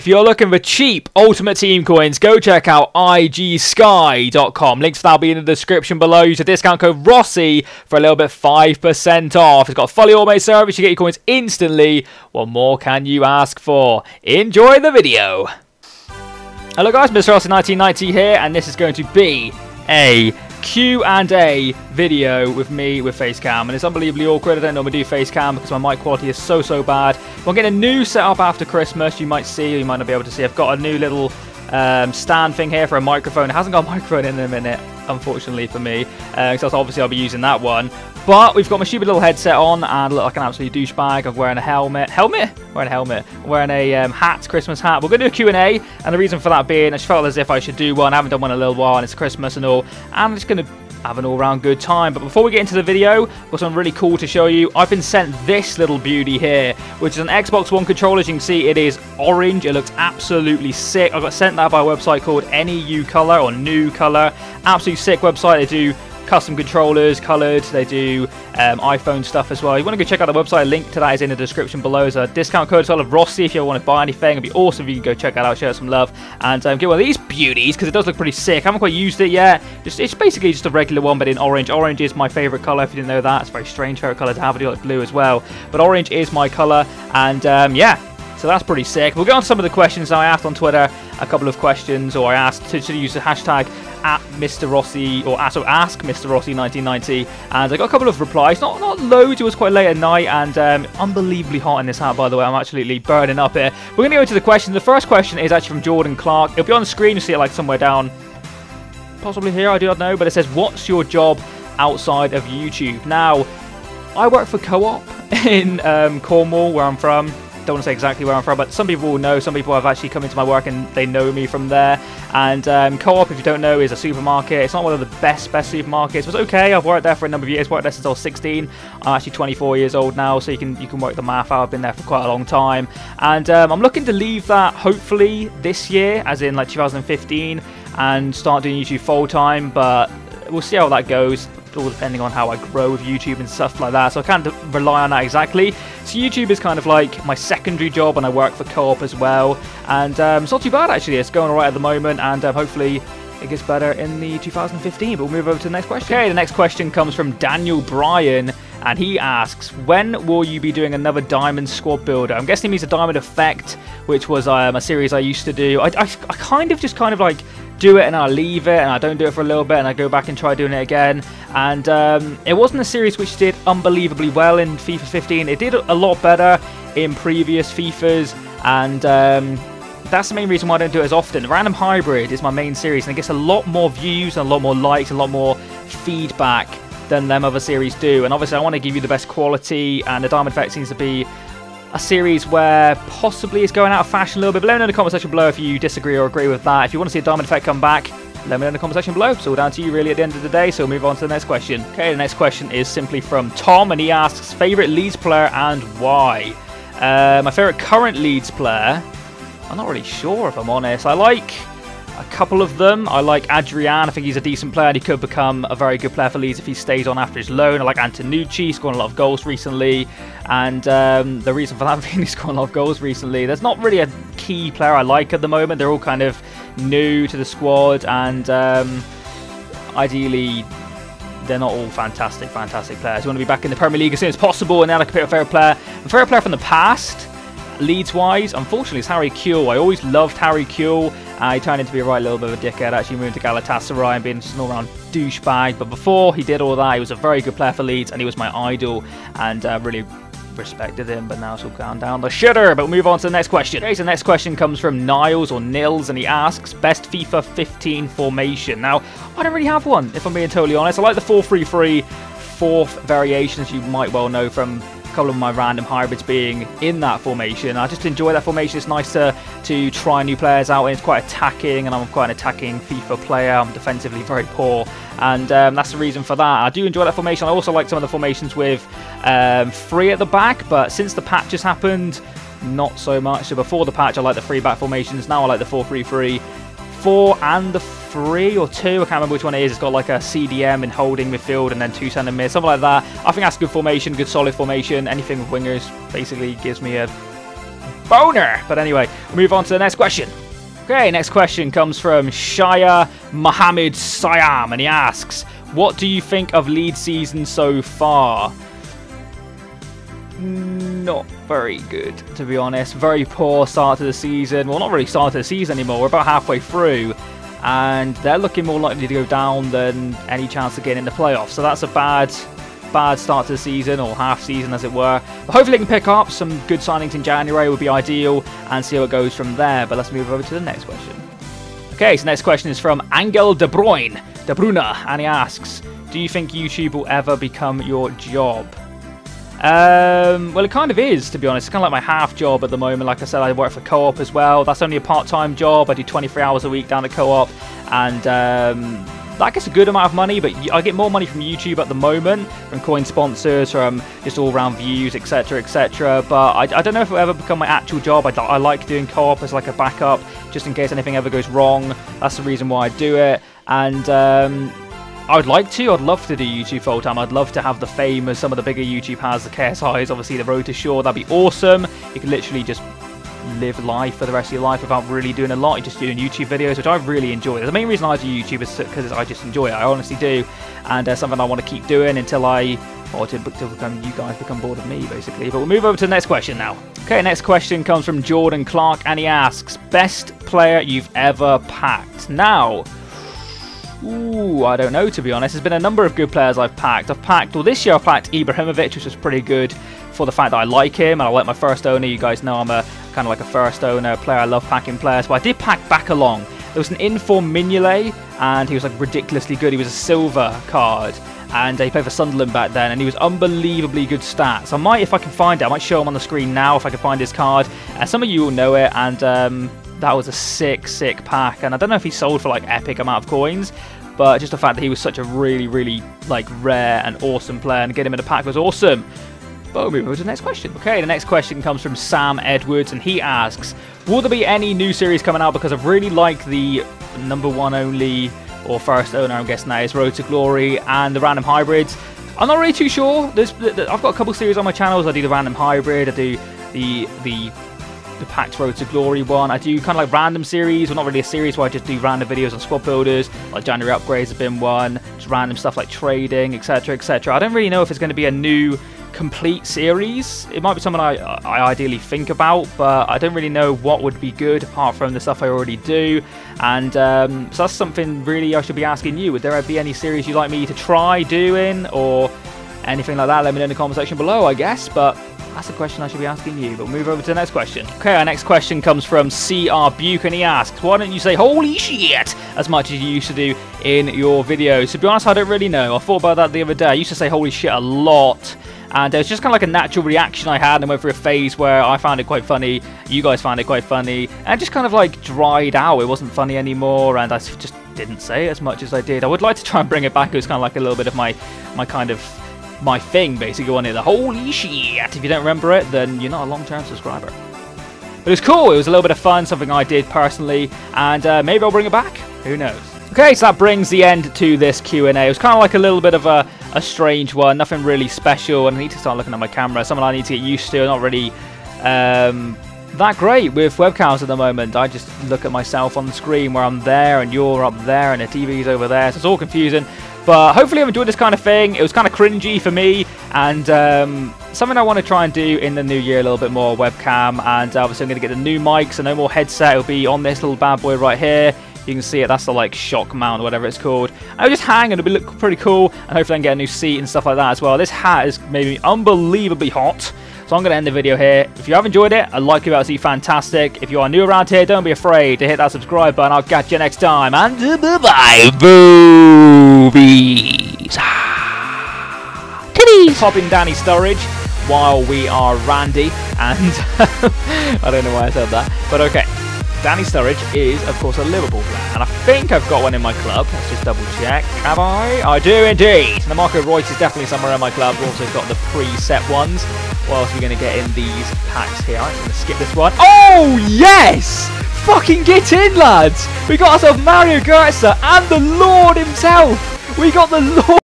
If you're looking for cheap Ultimate Team coins, go check out IGSky.com. Links for that will be in the description below. Use the discount code ROSSii for a little bit 5% off. It's got a fully automated service. You get your coins instantly. What more can you ask for? Enjoy the video. Hello guys, MrROSSii1990 here, and this is going to be a Q&A video with me with FaceCam, and it's unbelievably awkward. I don't normally do FaceCam because my mic quality is so bad. I'm getting a new setup after Christmas. You might see, or you might not be able to see. I've got a new little stand thing here for a microphone. It hasn't got a microphone in a minute, unfortunately for me, because obviously I'll be using that one. But we've got my stupid little headset on, and I look like an absolute douchebag. I'm wearing a helmet. I'm wearing a hat, Christmas hat. We're going to do a Q&A, and the reason for that being, I just felt as if I should do one. I haven't done one in a little while, and it's Christmas and all. And I'm just going to have an all-round good time. But before we get into the video, I've got something really cool to show you. I've been sent this little beauty here, which is an Xbox One controller. As you can see, it is orange. It looks absolutely sick. I got sent that by a website called NEU Color, or New Color. Absolutely sick website. They do custom controllers, coloured. They do iPhone stuff as well. You want to go check out the website. Link to that is in the description below. There's a discount code as well of ROSSii if you want to buy anything. It'd be awesome if you can go check that out, show it some love, and get one of these beauties because it does look pretty sick. I haven't quite used it yet. It's basically just a regular one, but in orange. Orange is my favourite colour. If you didn't know that, it's a very strange favourite colour to have. I do like blue as well, but orange is my colour, and yeah. So that's pretty sick. We'll get on to some of the questions now. I asked on Twitter a couple of questions, or I asked to use the hashtag @MrROSSii, or ask MrROSSii1990, and I got a couple of replies. Not loads. It was quite late at night, and unbelievably hot in this hat, by the way. I'm absolutely burning up here. We're going to go into the questions. The first question is actually from Jordan Clark. It'll be on the screen. You'll see it like somewhere down, possibly here. I do not know, but it says, "What's your job outside of YouTube?" Now, I work for Co-op in Cornwall, where I'm from. Don't want to say exactly where I'm from, but some people will know. Some people have actually come into my work and they know me from there. And Co-op, if you don't know, is a supermarket. It's not one of the best supermarkets, but it's okay. I've worked there for a number of years. Worked there since I was 16. I'm actually 24 years old now, so you can work the math out. I've been there for quite a long time, and I'm looking to leave that hopefully this year, as in like 2015, and start doing YouTube full time. But we'll see how that goes, all depending on how I grow with YouTube and stuff like that. So I can't rely on that exactly. So YouTube is kind of like my secondary job, and I work for Co-op as well. And it's not too bad actually. It's going alright at the moment, and hopefully it gets better in the 2015. But we'll move over to the next question. Okay, the next question comes from Daniel Bryan, and he asks, when will you be doing another Diamond Squad Builder? I'm guessing he means a Diamond Effect, which was a series I used to do. I kind of like do it and I leave it, and I don't do it for a little bit, and I go back and try doing it again. And it wasn't a series which did unbelievably well in FIFA 15. It did a lot better in previous FIFAs, and that's the main reason why I don't do it as often. Random Hybrid is my main series, and it gets a lot more views and a lot more likes, a lot more feedback than them other series do. And obviously I want to give you the best quality, and the Diamond Effect seems to be a series where possibly it's going out of fashion a little bit. But let me know in the comment section below if you disagree or agree with that. If you want to see a Diamond Effect come back, let me know in the comment section below. It's all down to you really at the end of the day. So we'll move on to the next question. Okay, the next question is simply from Tom, and he asks, favourite Leeds player and why? My favourite current Leeds player, I'm not really sure if I'm honest. I like a couple of them. I like Adrian. I think he's a decent player, and he could become a very good player for Leeds if he stays on after his loan. I like Antonucci, scoring a lot of goals recently, and the reason for that being he's scoring a lot of goals recently. There's not really a key player I like at the moment. They're all kind of new to the squad, and ideally they're not all fantastic players. We want to be back in the Premier League as soon as possible, and then I can pick a favourite player. My favourite player from the past, Leeds-wise, unfortunately, it's Harry Kewell. I always loved Harry Kewell. He turned into be a right little bit of a dickhead, actually moving to Galatasaray and being just an all-round douchebag. But before he did all that, he was a very good player for Leeds, and he was my idol, and really respected him. But now it's all gone down the shitter. But we'll move on to the next question. Okay, so the next question comes from Niles, or Nils, and he asks, best FIFA 15 formation. Now, I don't really have one, if I'm being totally honest. I like the 4-3-3 fourth variation, as you might well know from a couple of my random hybrids being in that formation. I just enjoy that formation. It's nice to try new players out, and it's quite attacking, and I'm quite an attacking FIFA player. I'm defensively very poor, and that's the reason for that. I do enjoy that formation. I also like some of the formations with 3 at the back, but since the patch has happened, not so much. So before the patch, I like the 3 back formations. Now I like the 4-3-3. 4 and the 3 or 2, I can't remember which one it is. It's got like a CDM in holding midfield and then 2 centre mid, something like that. I think that's a good formation, good solid formation. Anything with wingers basically gives me a boner. But anyway, we'll move on to the next question. Okay, next question comes from Shaya Mohammed Siam, and he asks, what do you think of lead season so far? Not very good, to be honest. Very poor start to the season. Well, not really start to the season anymore. We're about halfway through, and they're looking more likely to go down than any chance of getting in the playoffs. So that's a bad start to the season, or half season as it were. But hopefully they can pick up some good signings in January would be ideal, and see how it goes from there. But let's move over to the next question. Okay, so next question is from Angel De Bruyne, and he asks, do you think YouTube will ever become your job? Well, it kind of is, to be honest. It's kind of like my half job at the moment. Like I said, I work for Co-op as well. That's only a part-time job. I do 23 hours a week down at Co-op, and that gets a good amount of money, but I get more money from YouTube at the moment, from coin sponsors, from just all-round views, etc, etc. But I don't know if it will ever become my actual job. I like doing Co-op as like a backup, just in case anything ever goes wrong. That's the reason why I do it, and I'd love to do YouTube full time. I'd love to have the fame as some of the bigger YouTube has, the KSIs, obviously the Road to Shore. That'd be awesome. You can literally just live life for the rest of your life without really doing a lot. You're just doing YouTube videos, which I really enjoy. The main reason I do YouTube is because I just enjoy it. I honestly do, and something I want to keep doing until you guys become bored of me, basically. But we'll move over to the next question now. Okay, next question comes from Jordan Clark, and he asks, best player you've ever packed? Now, ooh, I don't know, to be honest. There's been a number of good players I've packed. Well, this year I've packed Ibrahimovic, which was pretty good for the fact that I like him, and I like my first owner. You guys know I'm a kind of like a first owner player. I love packing players, but I did pack back along. There was an inform Mignolet, and he was like ridiculously good. He was a silver card, and he played for Sunderland back then, and he was unbelievably good stats. I might, if I can find it, I might show him on the screen now if I can find his card. Some of you will know it, and that was a sick pack, and I don't know if he sold for like epic amount of coins, but just the fact that he was such a really like rare and awesome player, and getting him in a pack was awesome. But we'll move on to the next question. Okay, the next question comes from Sam Edwards, and he asks, will there be any new series coming out? Because I really like the number one only, or first owner, I'm guessing that is, Road to Glory, and the Random Hybrids. I'm not really too sure. I've got a couple series on my channels. I do the Random Hybrid, I do the packed Road to Glory one. I do kind of like random series, well, not really a series where I just do random videos on squad builders, like January upgrades have been one, just random stuff like trading, etc, etc. I don't really know if it's going to be a new complete series. It might be something I ideally think about, but I don't really know what would be good apart from the stuff I already do. And so that's something really I should be asking you. Would there be any series you'd like me to try doing, or anything like that? Let me know in the comment section below, I guess. But that's a question I should be asking you. But we'll move over to the next question. Okay, our next question comes from CR Buke, and he asks, why don't you say holy shit as much as you used to do in your videos? To be honest, I don't really know. I thought about that the other day. I used to say holy shit a lot, and it was just kind of like a natural reaction I had, and went through a phase where I found it quite funny, you guys found it quite funny, and it just kind of like dried out. It wasn't funny anymore, and I just didn't say it as much as I did. I would like to try and bring it back. It was kind of like a little bit of my thing, basically, on it. The holy shit. If you don't remember it, then you're not a long-term subscriber. But it's cool. It was a little bit of fun, something I did personally, and maybe I'll bring it back. Who knows? Okay, so that brings the end to this Q&A. It was kind of like a little bit of a strange one, nothing really special, and I need to start looking at my camera. Something I need to get used to. Not really that great with webcams at the moment. I just look at myself on the screen where I'm there and you're up there and the TV's over there, so it's all confusing. But hopefully I've enjoyed this kind of thing. It was kind of cringy for me, and something I want to try and do in the new year a little bit more, webcam. And obviously I'm going to get the new mic, so no more headset. It'll be on this little bad boy right here. You can see it, that's the like shock mount or whatever it's called. I'll just hang and it'll look pretty cool, and hopefully I can get a new seat and stuff like that as well. This hat has made me unbelievably hot, so I'm going to end the video here. If you have enjoyed it, a like would be absolutely fantastic. If you are new around here, don't be afraid to hit that subscribe button. I'll catch you next time, and bye-bye, boobies. Titties. Popping Danny Sturridge while we are Randy, and I don't know why I said that, but okay. Danny Sturridge is, of course, a Liverpool player, and I think I've got one in my club. Let's just double check. Have I? I do indeed. The Marco Reus is definitely somewhere in my club. We've also got the preset ones. What else are we going to get in these packs here? I'm going to skip this one. Oh, yes! Fucking get in, lads! We got ourselves Mario Götze and the Lord himself! We got the